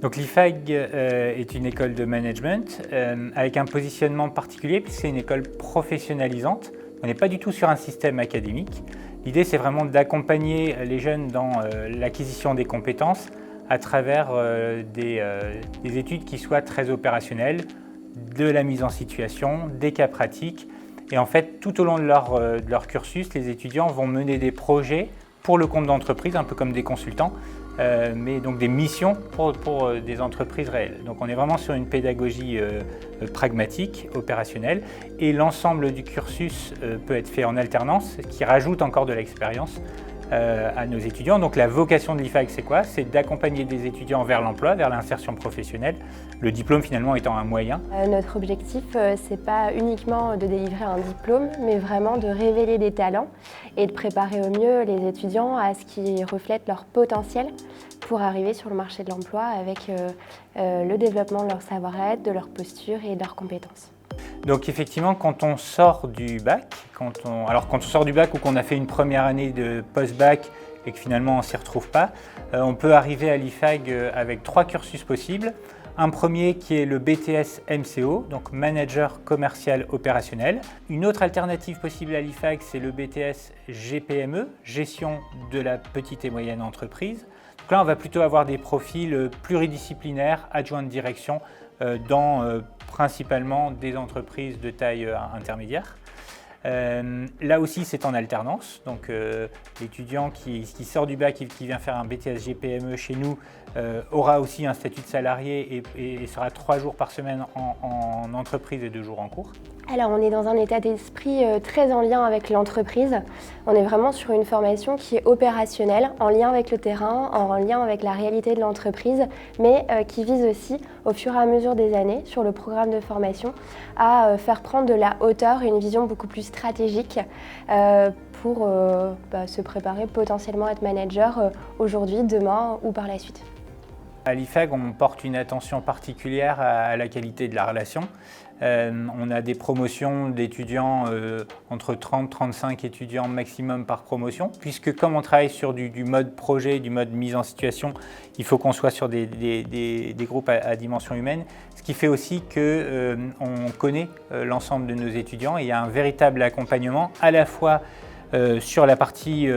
Donc l'IFAG est une école de management avec un positionnement particulier puisque c'est une école professionnalisante. On n'est pas du tout sur un système académique. L'idée, c'est vraiment d'accompagner les jeunes dans l'acquisition des compétences à travers des études qui soient très opérationnelles, de la mise en situation, des cas pratiques. Et en fait, tout au long de leur cursus, les étudiants vont mener des projets pour le compte d'entreprise, un peu comme des consultants, mais donc des missions pour des entreprises réelles. Donc on est vraiment sur une pédagogie pragmatique, opérationnelle, et l'ensemble du cursus peut être fait en alternance, ce qui rajoute encore de l'expérience à nos étudiants. Donc la vocation de l'IFAG, c'est quoi? C'est d'accompagner des étudiants vers l'emploi, vers l'insertion professionnelle, le diplôme finalement étant un moyen. Notre objectif, c'est pas uniquement de délivrer un diplôme, mais vraiment de révéler des talents et de préparer au mieux les étudiants à ce qui reflète leur potentiel pour arriver sur le marché de l'emploi avec le développement de leur savoir-être, de leur posture et de leurs compétences. Donc effectivement, quand on sort du bac, quand on sort du bac ou qu'on a fait une première année de post-bac et que finalement on ne s'y retrouve pas, on peut arriver à l'IFAG avec 3 cursus possibles. Un premier qui est le BTS MCO, donc Manager Commercial Opérationnel. Une autre alternative possible à l'IFAG, c'est le BTS GPME, Gestion de la petite et moyenne entreprise. Donc là, on va plutôt avoir des profils pluridisciplinaires, adjoints de direction, dans principalement des entreprises de taille intermédiaire. Là aussi, c'est en alternance. Donc, l'étudiant qui sort du bac et qui vient faire un BTS GPME chez nous aura aussi un statut de salarié et sera 3 jours par semaine en entreprise et 2 jours en cours. Alors, on est dans un état d'esprit très en lien avec l'entreprise. On est vraiment sur une formation qui est opérationnelle, en lien avec le terrain, en lien avec la réalité de l'entreprise, mais qui vise aussi, au fur et à mesure des années, sur le programme de formation, à faire prendre de la hauteur et une vision beaucoup plus stratégique pour se préparer potentiellement à être manager aujourd'hui, demain ou par la suite. À l'IFAG, on porte une attention particulière à la qualité de la relation. On a des promotions d'étudiants, entre 30 et 35 étudiants maximum par promotion, puisque comme on travaille sur du mode projet, du mode mise en situation, il faut qu'on soit sur des groupes à dimension humaine, ce qui fait aussi qu'on connaît l'ensemble de nos étudiants et il y a un véritable accompagnement à la fois sur la partie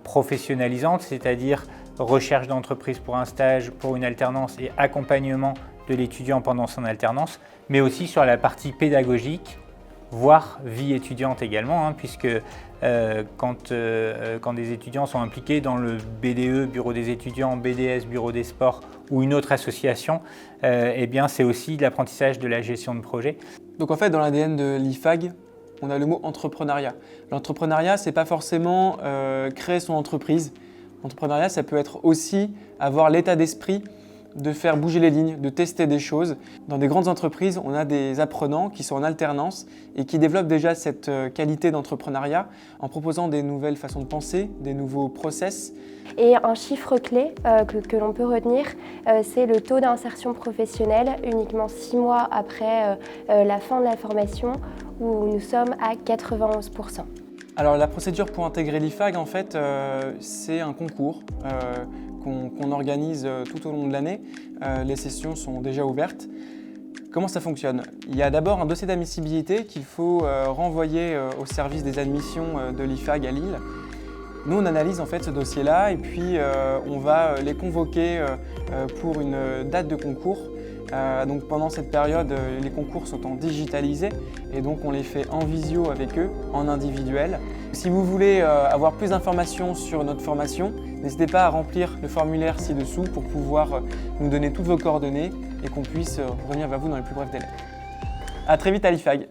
professionnalisante, c'est-à-dire recherche d'entreprise pour un stage, pour une alternance et accompagnement de l'étudiant pendant son alternance, mais aussi sur la partie pédagogique, voire vie étudiante également, puisque quand des étudiants sont impliqués dans le BDE, Bureau des étudiants, BDS, Bureau des sports ou une autre association, eh bien c'est aussi de l'apprentissage de la gestion de projet. Donc en fait, dans l'ADN de l'IFAG, on a le mot entrepreneuriat. L'entrepreneuriat, c'est pas forcément créer son entreprise. L'entrepreneuriat, ça peut être aussi avoir l'état d'esprit de faire bouger les lignes, de tester des choses. Dans des grandes entreprises, on a des apprenants qui sont en alternance et qui développent déjà cette qualité d'entrepreneuriat en proposant des nouvelles façons de penser, des nouveaux process. Et un chiffre clé que l'on peut retenir, c'est le taux d'insertion professionnelle uniquement 6 mois après la fin de la formation où nous sommes à 91%. Alors la procédure pour intégrer l'IFAG, en fait, c'est un concours qu'on organise tout au long de l'année. Les sessions sont déjà ouvertes. Comment ça fonctionne? Il y a d'abord un dossier d'admissibilité qu'il faut renvoyer au service des admissions de l'IFAG à Lille. Nous, on analyse en fait ce dossier-là et puis on va les convoquer pour une date de concours. Donc pendant cette période, les concours sont en digitalisé et donc on les fait en visio avec eux, en individuel. Si vous voulez avoir plus d'informations sur notre formation, n'hésitez pas à remplir le formulaire ci-dessous pour pouvoir nous donner toutes vos coordonnées et qu'on puisse revenir vers vous dans les plus brefs délais. À très vite à l'IFAG.